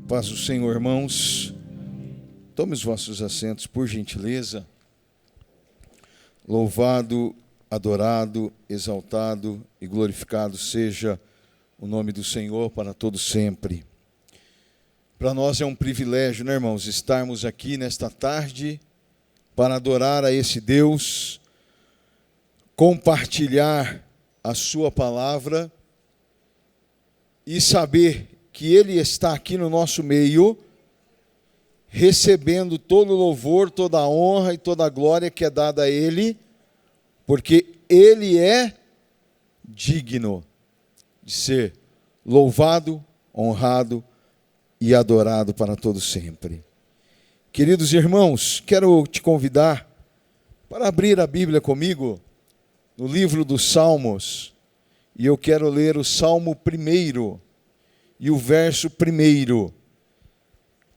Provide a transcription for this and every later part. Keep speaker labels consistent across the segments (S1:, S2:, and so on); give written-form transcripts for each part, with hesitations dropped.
S1: Paz do Senhor, irmãos. Tome os vossos assentos, por gentileza. Louvado, adorado, exaltado e glorificado seja o nome do Senhor para todo sempre. Para nós é um privilégio, né, irmãos, estarmos aqui nesta tarde para adorar a esse Deus, compartilhar a sua palavra e saber que Ele está aqui no nosso meio, recebendo todo o louvor, toda a honra e toda a glória que é dada a Ele, porque Ele é digno de ser louvado, honrado e adorado para todo sempre. Queridos irmãos, quero te convidar para abrir a Bíblia comigo no livro dos Salmos, e eu quero ler o Salmo 1 e o verso 1.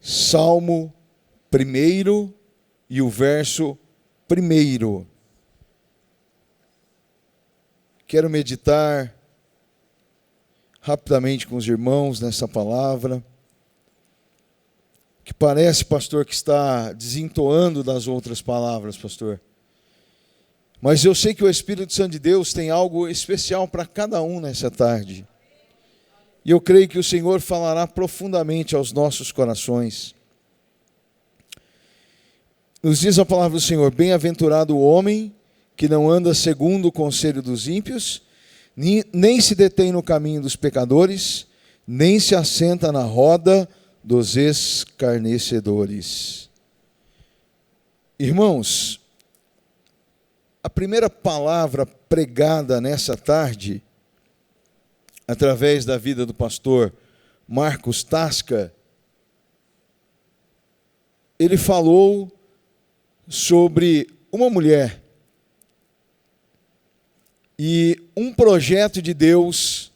S1: Salmo 1 e o verso 1. Quero meditar rapidamente com os irmãos nessa palavra, que parece, pastor, que está desentoando das outras palavras, pastor. Mas eu sei que o Espírito Santo de Deus tem algo especial para cada um nessa tarde. E eu creio que o Senhor falará profundamente aos nossos corações. Nos diz a palavra do Senhor: bem-aventurado o homem que não anda segundo o conselho dos ímpios, nem se detém no caminho dos pecadores, nem se assenta na roda dos escarnecedores. Irmãos, a primeira palavra pregada nessa tarde, através da vida do pastor Marcos Tasca, ele falou sobre uma mulher e um projeto de Deus,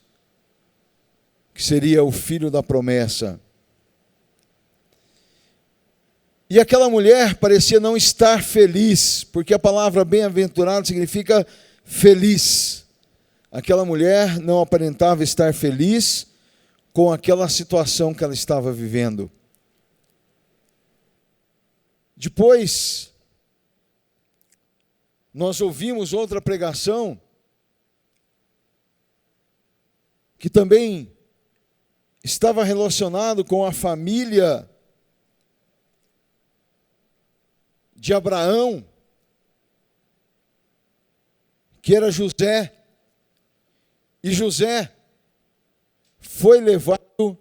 S1: que seria o filho da promessa. E aquela mulher parecia não estar feliz, porque a palavra bem-aventurado significa feliz. Aquela mulher não aparentava estar feliz com aquela situação que ela estava vivendo. Depois, nós ouvimos outra pregação que também estava relacionado com a família de Abraão, que era José. E José foi levado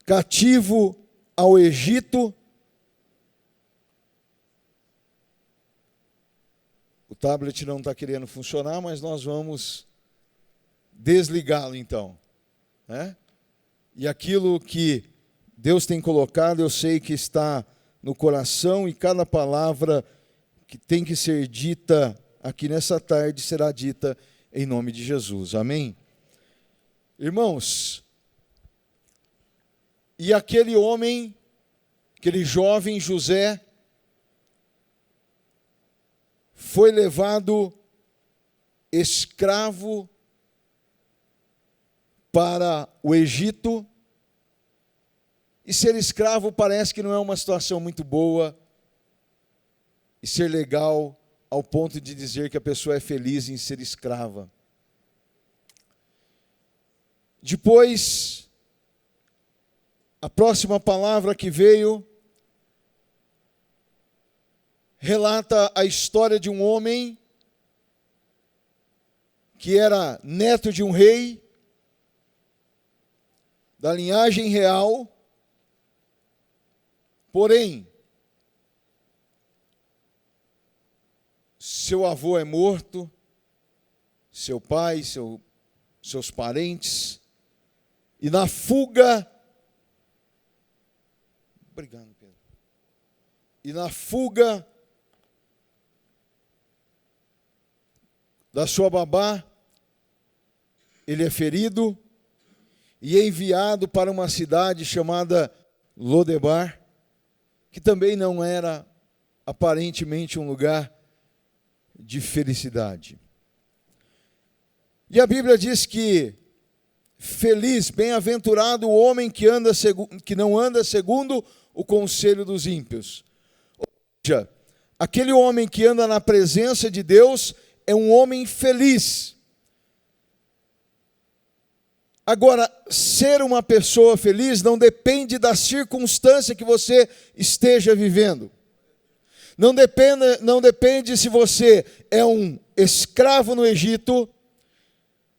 S1: cativo ao Egito. O tablet não está querendo funcionar, mas nós vamos desligá-lo então, né? E aquilo que Deus tem colocado, eu sei que está no coração, e cada palavra que tem que ser dita aqui nessa tarde será dita em nome de Jesus, amém? Irmãos, e aquele homem, aquele jovem José, foi levado escravo para o Egito. E ser escravo parece que não é uma situação muito boa, e ser legal ao ponto de dizer que a pessoa é feliz em ser escrava. Depois, a próxima palavra que veio relata a história de um homem que era neto de um rei, da linhagem real, porém, seu avô é morto, seu pai, seus parentes, e na fuga, obrigado, Pedro, e na fuga da sua babá, ele é ferido e é enviado para uma cidade chamada Lodebar, que também não era aparentemente um lugar de felicidade. E a Bíblia diz que feliz, bem-aventurado o homem que não anda segundo o conselho dos ímpios. Ou seja, aquele homem que anda na presença de Deus é um homem feliz. Agora, ser uma pessoa feliz não depende da circunstância que você esteja vivendo. Não depende se você é um escravo no Egito,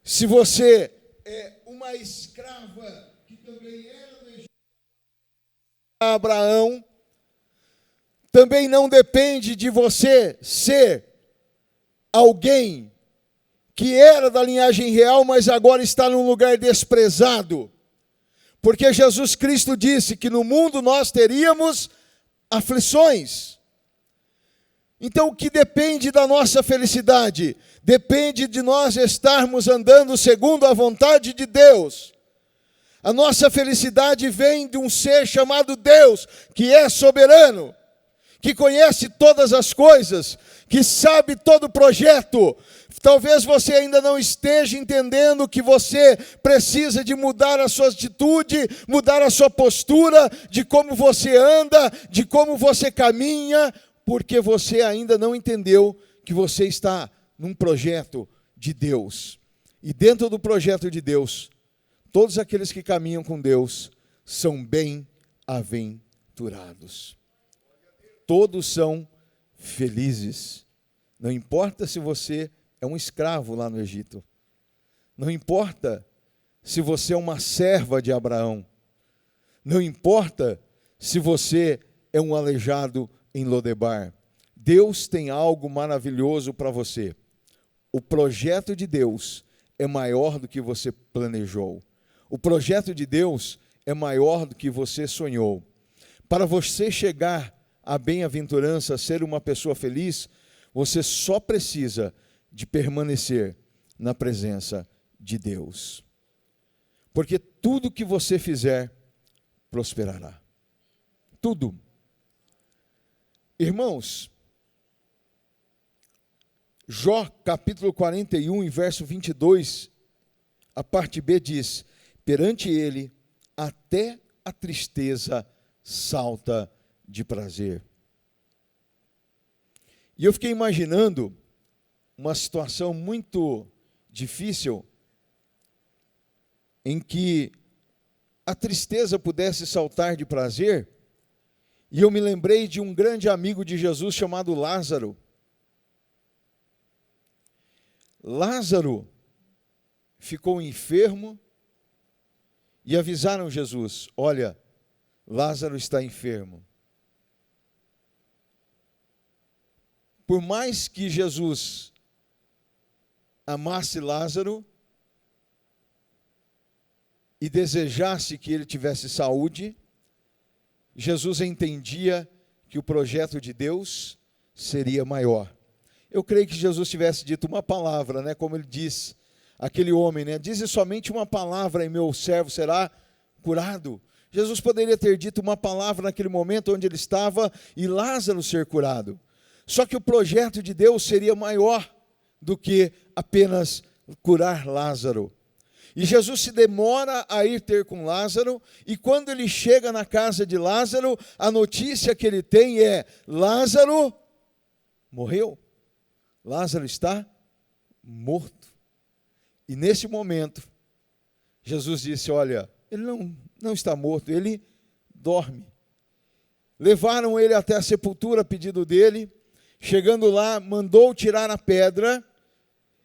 S1: se você é uma escrava que também era do Egito, Abraão. Também não depende de você ser alguém que era da linhagem real, mas agora está num lugar desprezado. Porque Jesus Cristo disse que no mundo nós teríamos aflições. Então, o que depende da nossa felicidade? Depende de nós estarmos andando segundo a vontade de Deus. A nossa felicidade vem de um ser chamado Deus, que é soberano, que conhece todas as coisas, que sabe todo o projeto. Talvez você ainda não esteja entendendo que você precisa de mudar a sua atitude, mudar a sua postura, de como você anda, de como você caminha, porque você ainda não entendeu que você está num projeto de Deus. E dentro do projeto de Deus, todos aqueles que caminham com Deus são bem-aventurados. Todos são felizes. Não importa se você é um escravo lá no Egito. Não importa se você é uma serva de Abraão. Não importa se você é um aleijado em Lodebar. Deus tem algo maravilhoso para você. O projeto de Deus é maior do que você planejou. O projeto de Deus é maior do que você sonhou. Para você chegar à bem-aventurança, ser uma pessoa feliz, você só precisa de permanecer na presença de Deus. Porque tudo que você fizer, prosperará. Tudo. Irmãos, Jó, capítulo 41, e verso 22, a parte B diz: perante ele, até a tristeza salta de prazer. E eu fiquei imaginando uma situação muito difícil em que a tristeza pudesse saltar de prazer, e eu me lembrei de um grande amigo de Jesus chamado Lázaro. Lázaro ficou enfermo e avisaram Jesus: olha, Lázaro está enfermo. Por mais que Jesus amasse Lázaro e desejasse que ele tivesse saúde, Jesus entendia que o projeto de Deus seria maior. Eu creio que Jesus tivesse dito uma palavra, né, como ele diz, aquele homem, né, dize somente uma palavra e meu servo será curado. Jesus poderia ter dito uma palavra naquele momento onde ele estava e Lázaro ser curado. Só que o projeto de Deus seria maior do que apenas curar Lázaro. E Jesus se demora a ir ter com Lázaro, e quando ele chega na casa de Lázaro, a notícia que ele tem é: Lázaro morreu. Lázaro está morto. E nesse momento, Jesus disse: olha, ele não está morto, ele dorme. Levaram ele até a sepultura a pedido dele. Chegando lá, mandou tirar a pedra,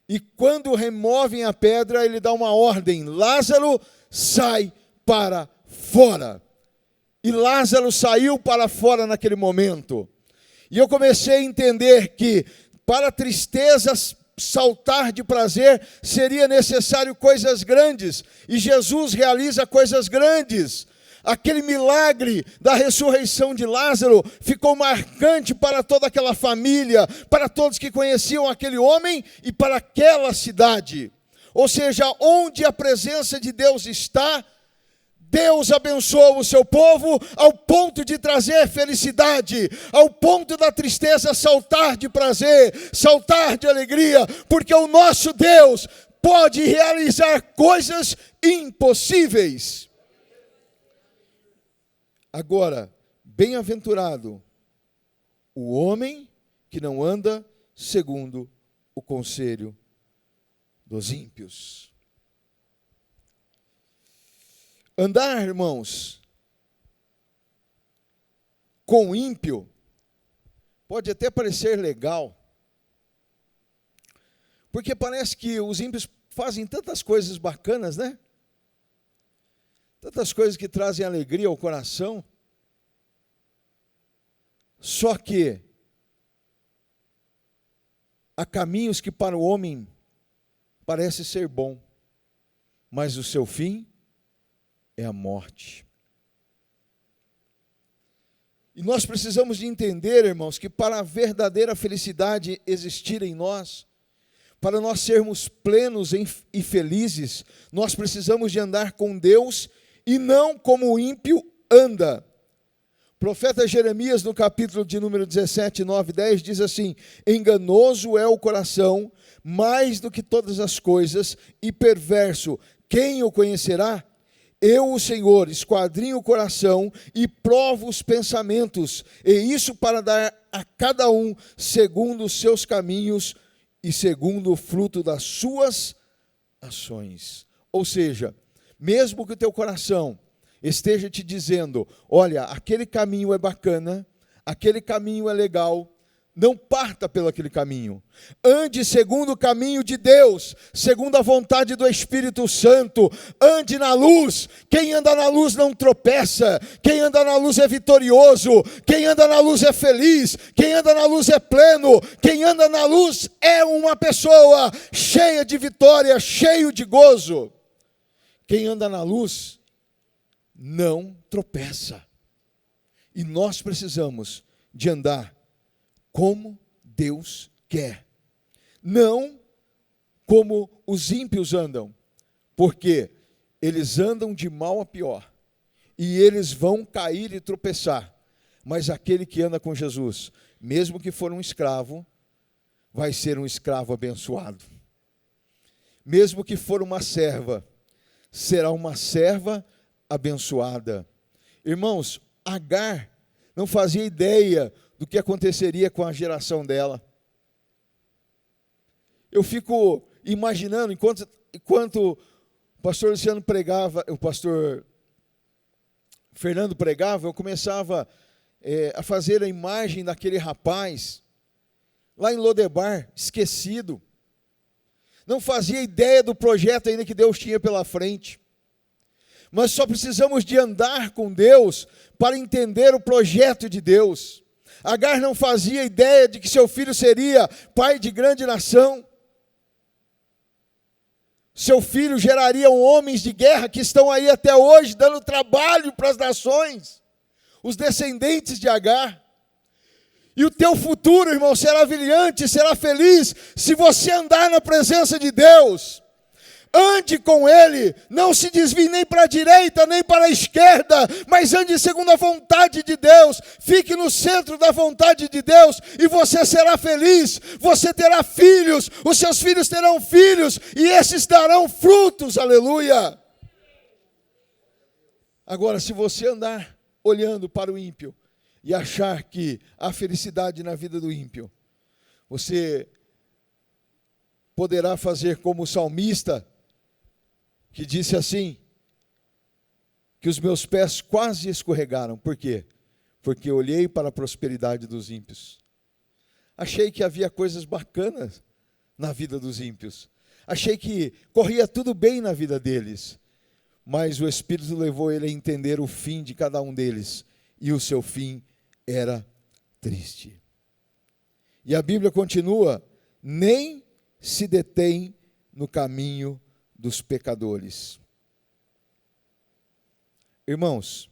S1: e quando removem a pedra, ele dá uma ordem: Lázaro, sai para fora. E Lázaro saiu para fora naquele momento. E eu comecei a entender que para a tristeza saltar de prazer, seria necessário coisas grandes, e Jesus realiza coisas grandes. Aquele milagre da ressurreição de Lázaro ficou marcante para toda aquela família, para todos que conheciam aquele homem e para aquela cidade. Ou seja, onde a presença de Deus está, Deus abençoa o seu povo ao ponto de trazer felicidade, ao ponto da tristeza saltar de prazer, saltar de alegria, porque o nosso Deus pode realizar coisas impossíveis. Agora, bem-aventurado o homem que não anda segundo o conselho dos ímpios. Andar, irmãos, com ímpio pode até parecer legal, porque parece que os ímpios fazem tantas coisas bacanas, né? Tantas coisas que trazem alegria ao coração. Só que há caminhos que para o homem parece ser bom, mas o seu fim é a morte. E nós precisamos de entender, irmãos, que para a verdadeira felicidade existir em nós, para nós sermos plenos e felizes, nós precisamos de andar com Deus e não como o ímpio anda. O profeta Jeremias, no capítulo de número 17, 9, 10, diz assim: enganoso é o coração, mais do que todas as coisas, e perverso, quem o conhecerá? Eu, o Senhor, esquadrinho o coração e provo os pensamentos, e isso para dar a cada um segundo os seus caminhos e segundo o fruto das suas ações. Ou seja, mesmo que o teu coração esteja te dizendo, olha, aquele caminho é bacana, aquele caminho é legal, não parta pelo aquele caminho. Ande segundo o caminho de Deus, segundo a vontade do Espírito Santo. Ande na luz. Quem anda na luz não tropeça. Quem anda na luz é vitorioso. Quem anda na luz é feliz. Quem anda na luz é pleno. Quem anda na luz é uma pessoa cheia de vitória, cheio de gozo. Quem anda na luz não tropeça. E nós precisamos de andar como Deus quer, não como os ímpios andam, porque eles andam de mal a pior, e eles vão cair e tropeçar, mas aquele que anda com Jesus, mesmo que for um escravo, vai ser um escravo abençoado, mesmo que for uma serva, será uma serva abençoada. Irmãos, Agar não fazia ideia do que aconteceria com a geração dela. Eu fico imaginando, enquanto o pastor Luciano pregava, o pastor Fernando pregava, eu começava a fazer a imagem daquele rapaz, lá em Lodebar, esquecido. Não fazia ideia do projeto ainda que Deus tinha pela frente. Mas só precisamos de andar com Deus para entender o projeto de Deus. Agar não fazia ideia de que seu filho seria pai de grande nação. Seu filho geraria homens de guerra que estão aí até hoje, dando trabalho para as nações, os descendentes de Agar. E o teu futuro, irmão, será brilhante, será feliz, se você andar na presença de Deus. Ande com Ele, não se desvie nem para a direita, nem para a esquerda, mas ande segundo a vontade de Deus, fique no centro da vontade de Deus, e você será feliz, você terá filhos, os seus filhos terão filhos, e esses darão frutos, aleluia. Agora, se você andar olhando para o ímpio, e achar que há felicidade na vida do ímpio, você poderá fazer como o salmista, que disse assim, que os meus pés quase escorregaram. Por quê? Porque olhei para a prosperidade dos ímpios. Achei que havia coisas bacanas na vida dos ímpios. Achei que corria tudo bem na vida deles. Mas o Espírito levou ele a entender o fim de cada um deles. E o seu fim era triste. E a Bíblia continua, nem se detém no caminho dos pecadores. Irmãos,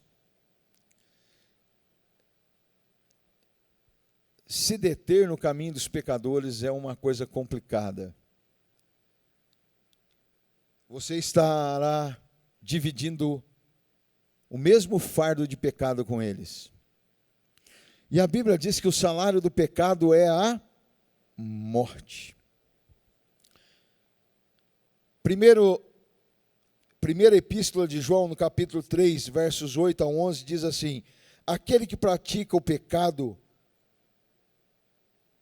S1: se deter no caminho dos pecadores é uma coisa complicada. Você estará dividindo o mesmo fardo de pecado com eles. E a Bíblia diz que o salário do pecado é a morte. Primeira epístola de João, no capítulo 3, versos 8 a 11, diz assim: aquele que pratica o pecado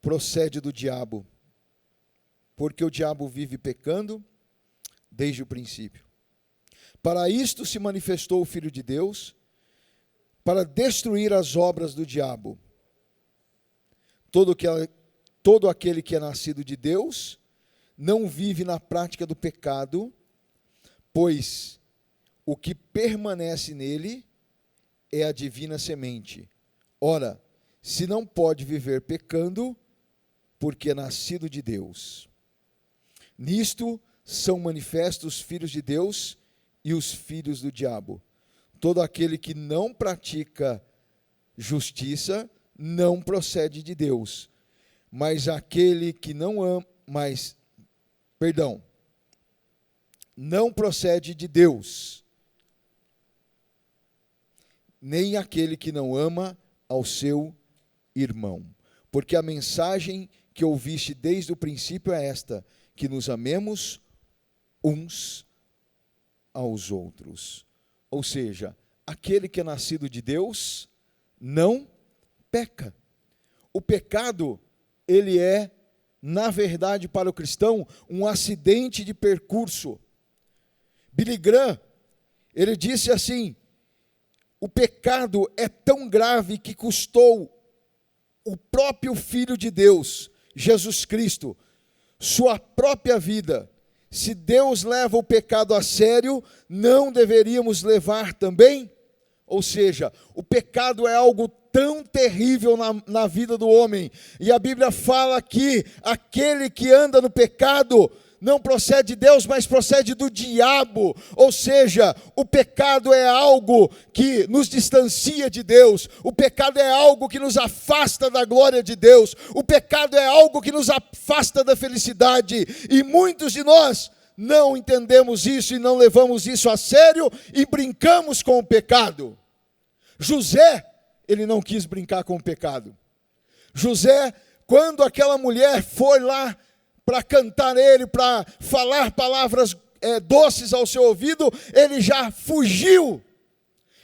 S1: procede do diabo, porque o diabo vive pecando desde o princípio. Para isto se manifestou o Filho de Deus, para destruir as obras do diabo. Todo aquele que é nascido de Deus não vive na prática do pecado, pois o que permanece nele é a divina semente. Ora, se não pode viver pecando, porque é nascido de Deus. Nisto são manifestos os filhos de Deus e os filhos do diabo. Todo aquele que não pratica justiça não procede de Deus, mas aquele que não procede de Deus, nem aquele que não ama ao seu irmão. Porque a mensagem que ouviste desde o princípio é esta: que nos amemos uns aos outros. Ou seja, aquele que é nascido de Deus não peca. O pecado, ele é, na verdade, para o cristão, um acidente de percurso. Billy Graham, ele disse assim: o pecado é tão grave que custou o próprio Filho de Deus, Jesus Cristo, sua própria vida. Se Deus leva o pecado a sério, não deveríamos levar também? Ou seja, o pecado é algo tão terrível na vida do homem, e a Bíblia fala que aquele que anda no pecado não procede de Deus, mas procede do diabo. Ou seja, o pecado é algo que nos distancia de Deus, o pecado é algo que nos afasta da glória de Deus, o pecado é algo que nos afasta da felicidade, e muitos de nós não entendemos isso e não levamos isso a sério e brincamos com o pecado. José, ele não quis brincar com o pecado. José, quando aquela mulher foi lá para cantar ele, para falar palavras doces ao seu ouvido, ele já fugiu.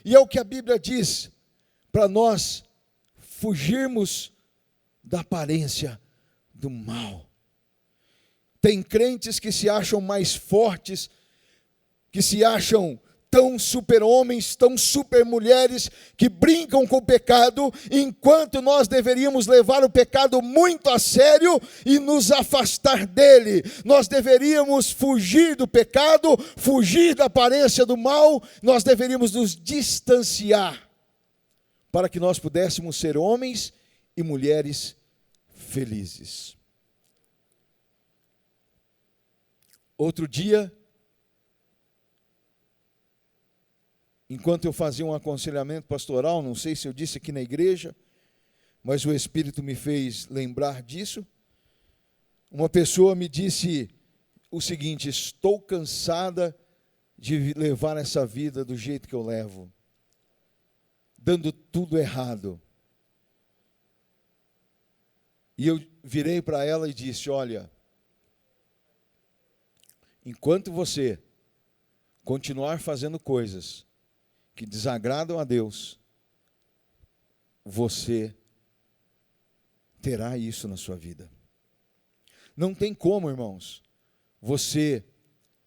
S1: E é o que a Bíblia diz, para nós fugirmos da aparência do mal. Tem crentes que se acham mais fortes, que se acham tão super-homens, tão super-mulheres, que brincam com o pecado, enquanto nós deveríamos levar o pecado muito a sério e nos afastar dele. Nós deveríamos fugir do pecado, fugir da aparência do mal, nós deveríamos nos distanciar, para que nós pudéssemos ser homens e mulheres felizes. Outro dia, enquanto eu fazia um aconselhamento pastoral, não sei se eu disse aqui na igreja, mas o Espírito me fez lembrar disso, uma pessoa me disse o seguinte: estou cansada de levar essa vida do jeito que eu levo, dando tudo errado. E eu virei para ela e disse: olha, enquanto você continuar fazendo coisas que desagradam a Deus, você terá isso na sua vida. Não tem como, irmãos, você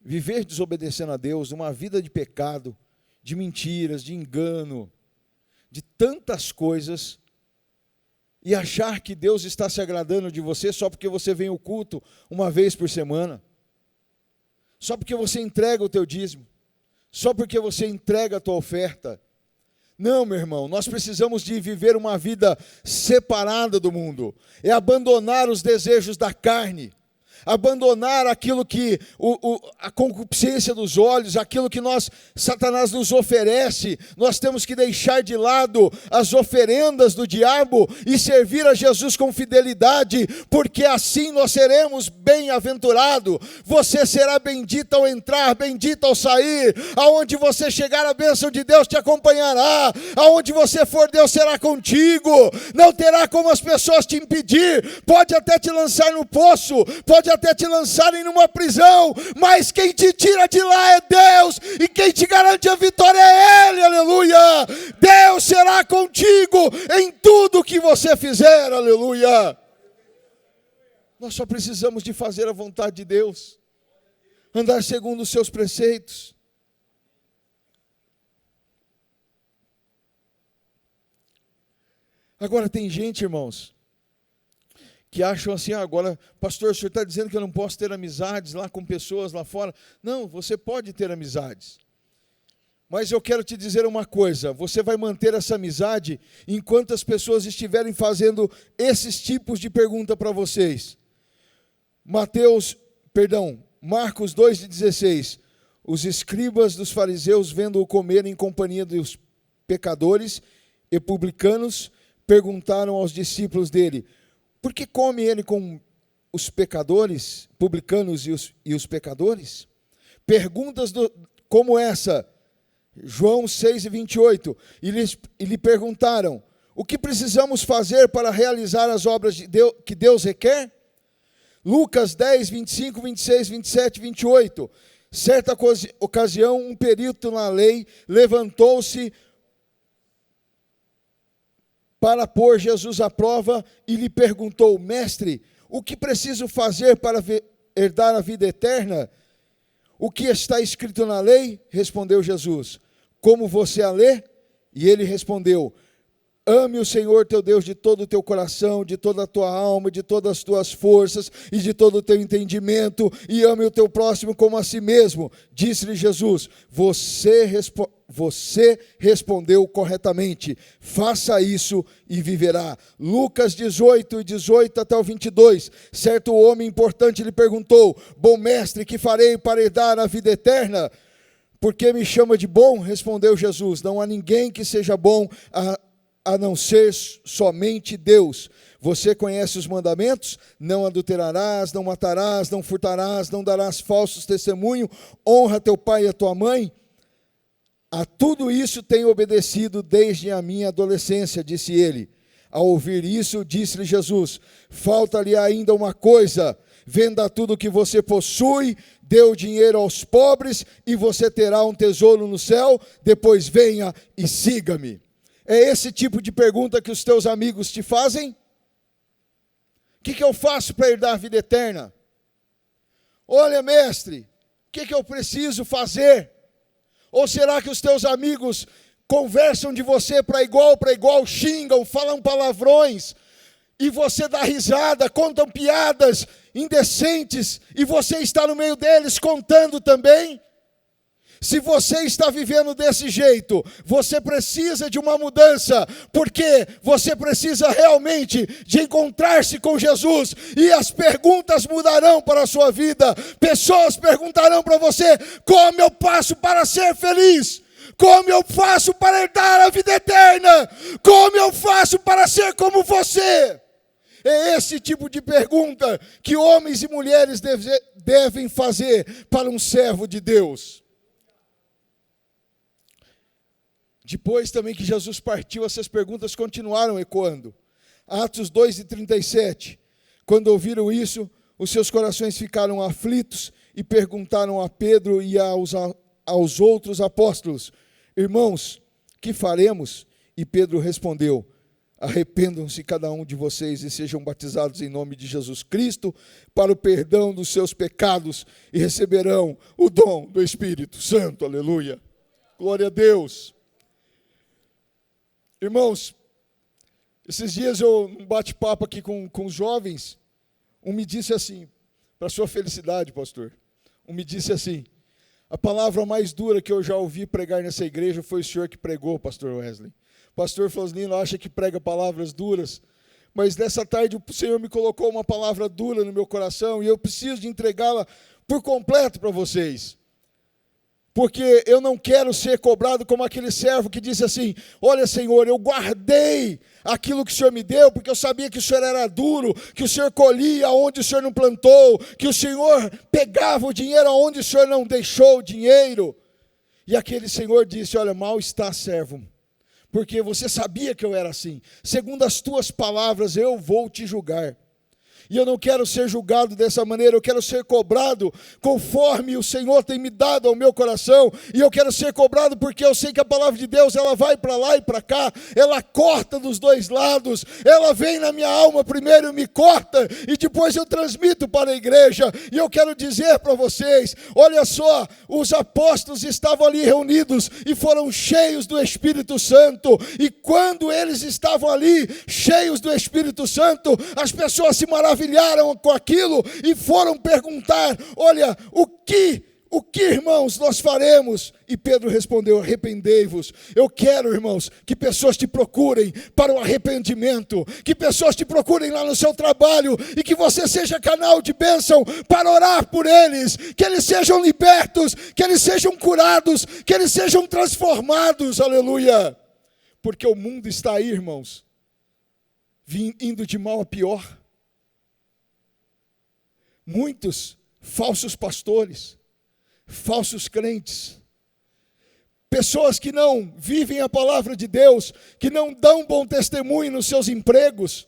S1: viver desobedecendo a Deus, uma vida de pecado, de mentiras, de engano, de tantas coisas, e achar que Deus está se agradando de você só porque você vem ao culto uma vez por semana, só porque você entrega o teu dízimo, só porque você entrega a tua oferta. Não, meu irmão, nós precisamos de viver uma vida separada do mundo, é abandonar os desejos da carne, abandonar aquilo que, a concupiscência dos olhos, aquilo que Satanás nos oferece. Nós temos que deixar de lado as oferendas do diabo e servir a Jesus com fidelidade, porque assim nós seremos bem-aventurados. Você será bendito ao entrar, bendito ao sair. Aonde você chegar, a bênção de Deus te acompanhará. Aonde você for, Deus será contigo. Não terá como as pessoas te impedir. Pode até te lançar no poço, pode pode até te lançarem numa prisão, mas quem te tira de lá é Deus, e quem te garante a vitória é Ele, aleluia. Deus será contigo em tudo que você fizer, aleluia. Nós só precisamos de fazer a vontade de Deus, andar segundo os seus preceitos. Agora tem gente, irmãos, que acham assim, agora, pastor, o senhor está dizendo que eu não posso ter amizades lá com pessoas lá fora. Não, você pode ter amizades. Mas eu quero te dizer uma coisa, você vai manter essa amizade enquanto as pessoas estiverem fazendo esses tipos de pergunta para vocês. Marcos 2,16. Os escribas dos fariseus, vendo-o comer em companhia dos pecadores e publicanos, perguntaram aos discípulos dele: por que come ele com os pecadores, publicanos e os pecadores? Perguntas como essa, João 6,28, e lhe perguntaram: o que precisamos fazer para realizar as obras de Deus, que Deus requer? Lucas 10, 25, 26, 27, 28, certa ocasião, um perito na lei levantou-se para pôr Jesus à prova e lhe perguntou: mestre, o que preciso fazer para herdar a vida eterna? O que está escrito na lei? Respondeu Jesus: como você a lê? E ele respondeu: ame o Senhor teu Deus de todo o teu coração, de toda a tua alma, de todas as tuas forças e de todo o teu entendimento, e ame o teu próximo como a si mesmo. Disse-lhe Jesus: você respondeu corretamente, faça isso e viverá. Lucas 18, 18 até o 22, certo homem importante lhe perguntou: bom mestre, que farei para herdar a vida eterna? Por que me chama de bom? Respondeu Jesus: não há ninguém que seja bom a não ser somente Deus. Você conhece os mandamentos? Não adulterarás, não matarás, não furtarás, não darás falsos testemunho, honra teu pai e a tua mãe. A tudo isso tenho obedecido desde a minha adolescência, disse ele. Ao ouvir isso, disse-lhe Jesus: falta-lhe ainda uma coisa, venda tudo o que você possui, dê o dinheiro aos pobres e você terá um tesouro no céu, depois venha e siga-me. É esse tipo de pergunta que os teus amigos te fazem? O que eu faço para herdar a vida eterna? Olha, mestre, o que eu preciso fazer? Ou será que os teus amigos conversam de você para igual, xingam, falam palavrões, e você dá risada, contam piadas indecentes, e você está no meio deles contando também? Se você está vivendo desse jeito, você precisa de uma mudança, porque você precisa realmente de encontrar-se com Jesus, e as perguntas mudarão para a sua vida. Pessoas perguntarão para você: como eu faço para ser feliz? Como eu faço para herdar a vida eterna? Como eu faço para ser como você? É esse tipo de pergunta que homens e mulheres devem fazer para um servo de Deus. Depois também que Jesus partiu, essas perguntas continuaram ecoando. Atos 2:37. Quando ouviram isso, os seus corações ficaram aflitos e perguntaram a Pedro e aos outros apóstolos: irmãos, que faremos? E Pedro respondeu: arrependam-se cada um de vocês e sejam batizados em nome de Jesus Cristo para o perdão dos seus pecados e receberão o dom do Espírito Santo. Aleluia. Glória a Deus. Irmãos, esses dias eu um bate-papo aqui com os jovens, um me disse assim, para sua felicidade, pastor, um me disse assim: a palavra mais dura que eu já ouvi pregar nessa igreja foi o senhor que pregou, pastor Wesley. Pastor Floslino acha que prega palavras duras, mas nessa tarde o Senhor me colocou uma palavra dura no meu coração e eu preciso de entregá-la por completo para vocês. Porque eu não quero ser cobrado como aquele servo que disse assim: olha, Senhor, eu guardei aquilo que o Senhor me deu, porque eu sabia que o Senhor era duro, que o Senhor colhia onde o Senhor não plantou, que o Senhor pegava o dinheiro onde o Senhor não deixou o dinheiro. E aquele Senhor disse: olha, mal está, servo, porque você sabia que eu era assim. Segundo as tuas palavras, eu vou te julgar. E eu não quero ser julgado dessa maneira, eu quero ser cobrado conforme o Senhor tem me dado ao meu coração. E eu quero ser cobrado porque eu sei que a palavra de Deus, ela vai para lá e para cá, ela corta dos dois lados, ela vem na minha alma primeiro e me corta, e depois eu transmito para a igreja. E eu quero dizer para vocês, olha só, os apóstolos estavam ali reunidos e foram cheios do Espírito Santo, e quando eles estavam ali, cheios do Espírito Santo, as pessoas se maravilharam com aquilo e foram perguntar, olha, o que, irmãos, nós faremos? E Pedro respondeu, arrependei-vos. Eu quero, irmãos, que pessoas te procurem para o arrependimento, que pessoas te procurem lá no seu trabalho, e que você seja canal de bênção para orar por eles, que eles sejam libertos, que eles sejam curados, que eles sejam transformados, aleluia. Porque o mundo está aí, irmãos, indo de mal a pior. Muitos falsos pastores, falsos crentes, pessoas que não vivem a palavra de Deus, que não dão bom testemunho nos seus empregos,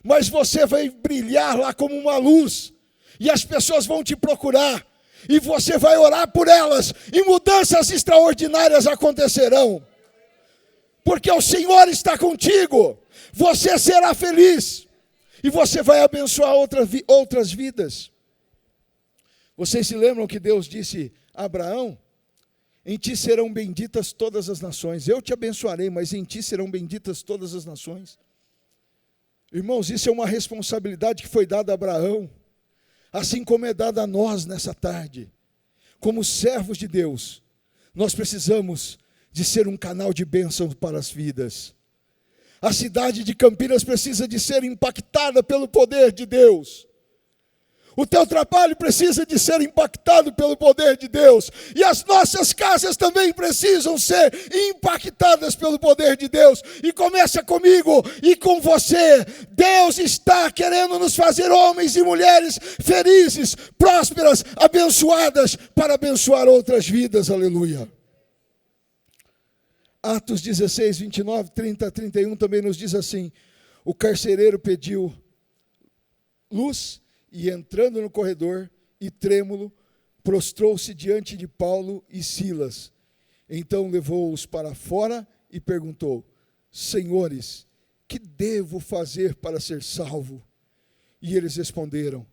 S1: mas você vai brilhar lá como uma luz, e as pessoas vão te procurar, e você vai orar por elas, e mudanças extraordinárias acontecerão, porque o Senhor está contigo, você será feliz, e você vai abençoar outras vidas. Vocês se lembram que Deus disse a Abraão? Em ti serão benditas todas as nações. Eu te abençoarei, mas em ti serão benditas todas as nações. Irmãos, isso é uma responsabilidade que foi dada a Abraão, assim como é dada a nós nessa tarde. Como servos de Deus, nós precisamos de ser um canal de bênção para as vidas. A cidade de Campinas precisa de ser impactada pelo poder de Deus. O teu trabalho precisa de ser impactado pelo poder de Deus. E as nossas casas também precisam ser impactadas pelo poder de Deus. E começa comigo e com você. Deus está querendo nos fazer homens e mulheres felizes, prósperas, abençoadas, para abençoar outras vidas. Aleluia. Atos 16, 29, 30, 31 também nos diz assim: o carcereiro pediu luz e, entrando no corredor e trêmulo, prostrou-se diante de Paulo e Silas. Então levou-os para fora e perguntou: senhores, que devo fazer para ser salvo? E eles responderam: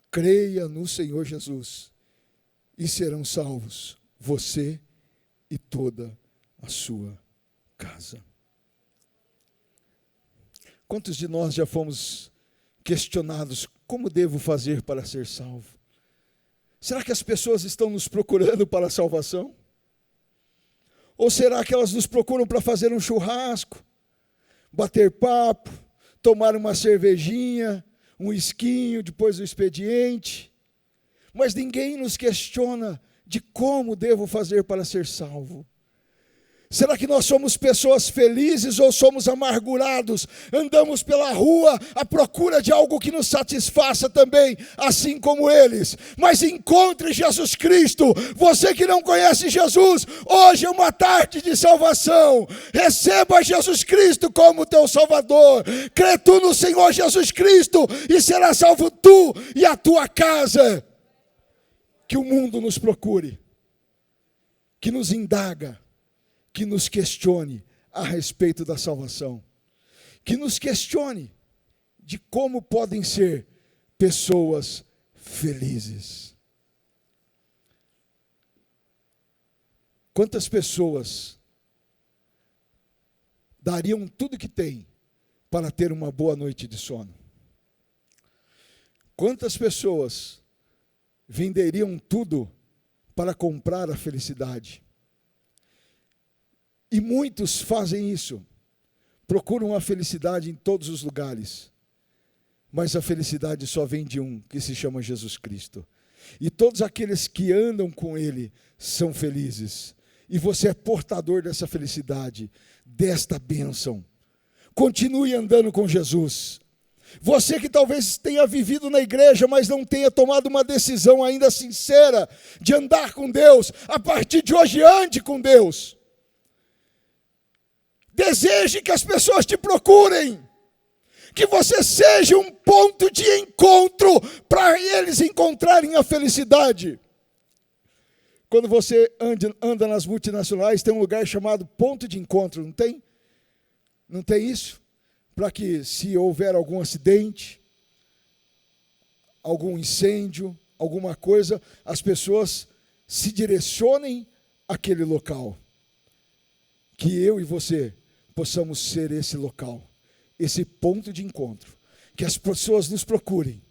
S1: creia no Senhor Jesus e serão salvos, você e toda a sua casa. Quantos de nós já fomos questionados: como devo fazer para ser salvo? Será que as pessoas estão nos procurando para a salvação? Ou será que elas nos procuram para fazer um churrasco, bater papo, tomar uma cervejinha, um esquinho depois do expediente? Mas ninguém nos questiona de como devo fazer para ser salvo. Será que nós somos pessoas felizes ou somos amargurados? Andamos pela rua à procura de algo que nos satisfaça também, assim como eles. Mas encontre Jesus Cristo. Você que não conhece Jesus, hoje é uma tarde de salvação. Receba Jesus Cristo como teu Salvador. Crê tu no Senhor Jesus Cristo e será salvo tu e a tua casa. Que o mundo nos procure, que nos indaga, que nos questione a respeito da salvação, que nos questione de como podem ser pessoas felizes. Quantas pessoas dariam tudo que têm para ter uma boa noite de sono? Quantas pessoas venderiam tudo para comprar a felicidade? E muitos fazem isso, procuram a felicidade em todos os lugares, mas a felicidade só vem de um, que se chama Jesus Cristo. E todos aqueles que andam com Ele são felizes. E você é portador dessa felicidade, desta bênção. Continue andando com Jesus. Você que talvez tenha vivido na igreja, mas não tenha tomado uma decisão ainda sincera de andar com Deus, a partir de hoje ande com Deus. Deseje que as pessoas te procurem. Que você seja um ponto de encontro para eles encontrarem a felicidade. Quando você anda nas multinacionais, tem um lugar chamado ponto de encontro, não tem? Não tem isso? Para que, se houver algum acidente, algum incêndio, alguma coisa, as pessoas se direcionem àquele local. Que eu e você possamos ser esse local, esse ponto de encontro. Que as pessoas nos procurem,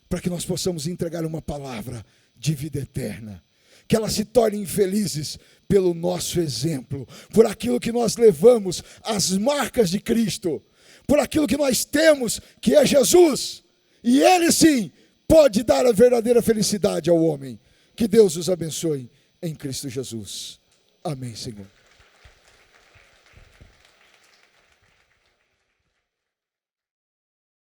S1: para que nós possamos entregar uma palavra de vida eterna. Que elas se tornem felizes pelo nosso exemplo, por aquilo que nós levamos, as marcas de Cristo, por aquilo que nós temos, que é Jesus. E Ele sim pode dar a verdadeira felicidade ao homem. Que Deus os abençoe em Cristo Jesus. Amém, Senhor.